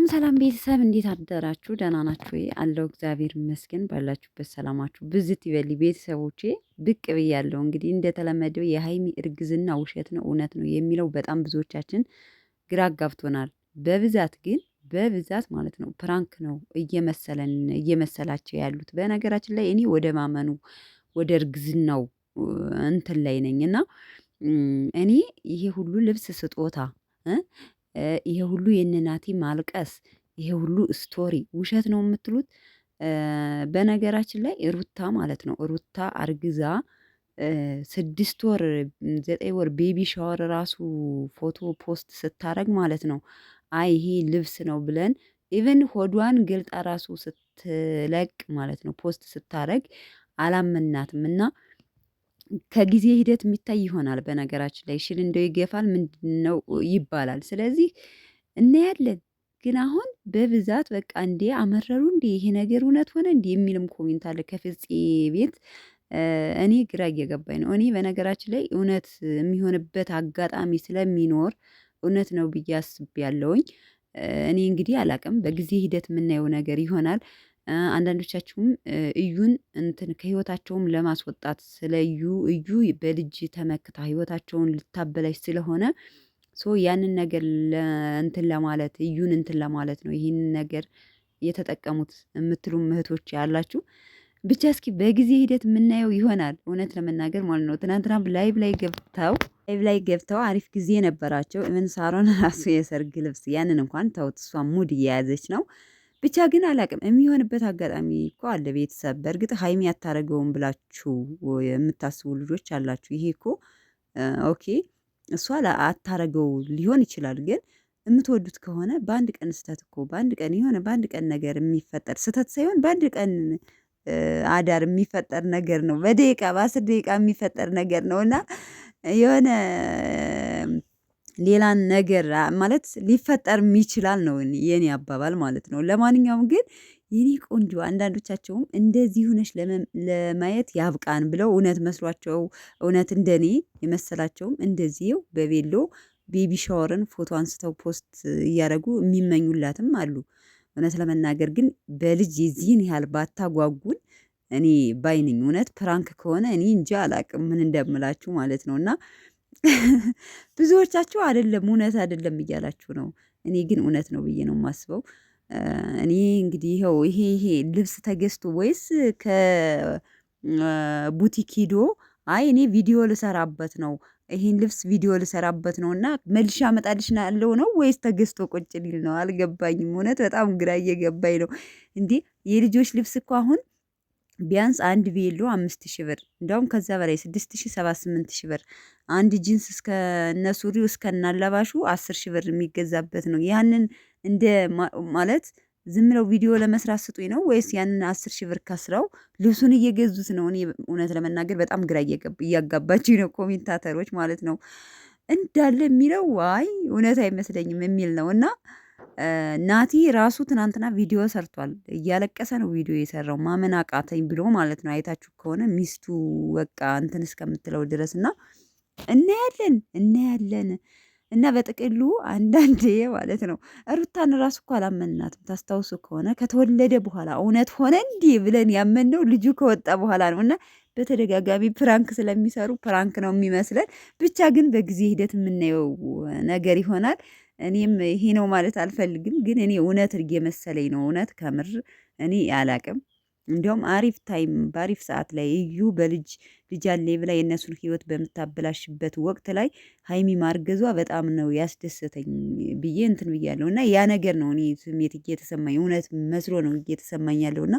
ሰላም ቤተሰብ እንዴት አደራችሁ? ደህና ናችሁ ወይ? አለው እግዚአብሔር ይመስገን። ባላችሁበት ሰላማችሁ ብዝት ይበል። ቤተሰቦቼ ብቅ ብያለሁ። እንግዲህ እንደተለመደው የሀይሚ እርግዝና ውሸት ነው እውነት ነው የሚለው በጣም ብዙዎቻችን ግራ አጋብቶናል። በብዛት ማለት ነው ፕራንክ ነው እየመሰላቸው ያሉት። በነገራችን ላይ እኔ ወደ ማመኑ ወደ እርግዝናው እንትን ላይ ነኝ እና እኔ ይሄ ሁሉ ልብስ ስጦታ ይሄ ሁሉ የነናቲ ማልቀስ ይሄ ሁሉ ስቶሪ ውሸት ነው የምትሉት? በነገራችን ላይ ሩታ ማለት ነው ሩታ አርግዛ 6 ወር 9 ወር ቤቢ ሻወር ራሱ ፎቶ ፖስት ስታረግ ማለት ነው። አይ ይሄ ልብስ ነው ብለን ኢቭን ሆዷን ገልጣ ራሱ ስትለቅ ማለት ነው ፖስት ስታረግ አላመናትም እና ከጊዜ ሂደት የሚታይ ይሆናል። በነገራችን ላይ ሽል እንደው ይገፋል ምንድነው ይባላል። ስለዚህ እናያለን። ግን አሁን በብዛት በቃ እንዴ አመረሩ እንዴ ይሄ ነገር እውነት ሆነ እንዴ የሚልም ኮሜንት አለ ከፍፄ ቤት። እኔ ግራ እየገባኝ ነው። እኔ በነገራችን ላይ እውነት የሚሆንበት አጋጣሚ ስለሚኖር እውነት ነው ብዬ አስቤያለሁኝ። እኔ እንግዲህ አላቅም በጊዜ ሂደት የምናየው ነገር ይሆናል። አንዳንዶቻችሁም እዩን እንትን ከህይወታቸውም ለማስወጣት ስለ እዩ በልጅ ተመክታ ህይወታቸውን ልታበላሽ ስለሆነ ሶ ያንን ነገር እንትን ለማለት እዩን እንትን ለማለት ነው ይህንን ነገር የተጠቀሙት የምትሉም እህቶች ያላችሁ። ብቻ እስኪ በጊዜ ሂደት የምናየው ይሆናል እውነት ለመናገር ማለት ነው። ትናንትና ላይቭ ላይ ገብተው አሪፍ ጊዜ ነበራቸው። ምን ሳሮን ራሱ የሰርግ ልብስ ያንን እንኳን ተውት፣ እሷ ሙድ እየያዘች ነው። ብቻ ግን አላቅም የሚሆንበት አጋጣሚ እኮ አለ። ቤተሰብ በእርግጥ ሀይሚ አታረገውም ብላችሁ የምታስቡ ልጆች አላችሁ። ይሄ እኮ ኦኬ እሷ አታረገው ሊሆን ይችላል። ግን የምትወዱት ከሆነ በአንድ ቀን ስህተት እኮ በአንድ ቀን ነገር የሚፈጠር ስህተት ሳይሆን በአንድ ቀን አዳር የሚፈጠር ነገር ነው። በደቂቃ በ10 ደቂቃ የሚፈጠር ነገር ነው እና የሆነ ሌላን ነገር ማለት ሊፈጠር ይችላል ነው የኔ አባባል ማለት ነው። ለማንኛውም ግን የኔ ቆንጆ አንዳንዶቻቸውም እንደዚህ ሆነሽ ለማየት ያብቃን ብለው እውነት መስሏቸው እውነት እንደኔ የመሰላቸውም እንደዚህው በቬሎ ቤቢ ሻወርን ፎቶ አንስተው ፖስት እያደረጉ የሚመኙላትም አሉ። እውነት ለመናገር ግን በልጅ የዚህን ያህል ባታጓጉን እኔ ባይነኝ። እውነት ፕራንክ ከሆነ እኔ እንጃ አላቅም ምን እንደምላችሁ ማለት ነው። እና ብዙዎቻችሁ አይደለም እውነት አይደለም እያላችሁ ነው። እኔ ግን እውነት ነው ብዬ ነው የማስበው። እኔ እንግዲህ ይሄ ልብስ ተገዝቶ ወይስ ከቡቲክ ሂዶ አይ እኔ ቪዲዮ ልሰራበት ነው ይሄን ልብስ ቪዲዮ ልሰራበት ነው እና መልሼ አመጣልሻለሁ ነው ወይስ ተገዝቶ ቁጭ ሊል ነው? አልገባኝም። እውነት በጣም ግራ እየገባኝ ነው። እንዴ የልጆች ልብስ እኮ አሁን ቢያንስ አንድ ቬሎ 5000 ብር እንደውም ከዛ በላይ 6000 78 ብር አንድ ጂንስ እስከ ሱሪው እስከ አለባሹ 10 ብር የሚገዛበት ነው። ያንን እንደ ማለት ዝም ብለው ቪዲዮ ለመስራት ስጡኝ ነው ወይስ ያንን 10 ብር ከስረው ልብሱን እየገዙት ነው? እኔ እውነት ለመናገር በጣም ግራ እያጋባችኝ ነው ኮሜንታተሮች ማለት ነው። እንዳለ የሚለው ዋይ እውነት አይመስለኝም የሚል ነው። እና ናቲ ራሱ ትናንትና ቪዲዮ ሰርቷል። እያለቀሰ ነው ቪዲዮ የሰራው ማመን አቃተኝ ብሎ ማለት ነው። አይታችሁ ከሆነ ሚስቱ በቃ እንትን እስከምትለው ድረስ እና እናያለን። እና በጥቅሉ አንዳንዴ ማለት ነው ሩታን ራሱ እኮ አላመንናትም። ታስታውሱ ከሆነ ከተወለደ በኋላ እውነት ሆነ እንዲህ ብለን ያመንነው ልጁ ከወጣ በኋላ ነው። እና በተደጋጋሚ ፕራንክ ስለሚሰሩ ፕራንክ ነው የሚመስለን። ብቻ ግን በጊዜ ሂደት የምናየው ነገር ይሆናል። እኔም ይሄ ነው ማለት አልፈልግም፣ ግን እኔ እውነት እየመሰለኝ ነው። እውነት ከምር እኔ አላቅም። እንዲያውም አሪፍ ታይም በአሪፍ ሰዓት ላይ እዩ ልጅ አለ ብላ የእነሱን ህይወት በምታበላሽበት ወቅት ላይ ሀይሚ ማርገዟ በጣም ነው ያስደሰተኝ ብዬ እንትን ብያለሁ። እና ያ ነገር ነው እኔ ስሜት እየተሰማኝ እውነት መስሎ ነው እየተሰማኝ ያለውና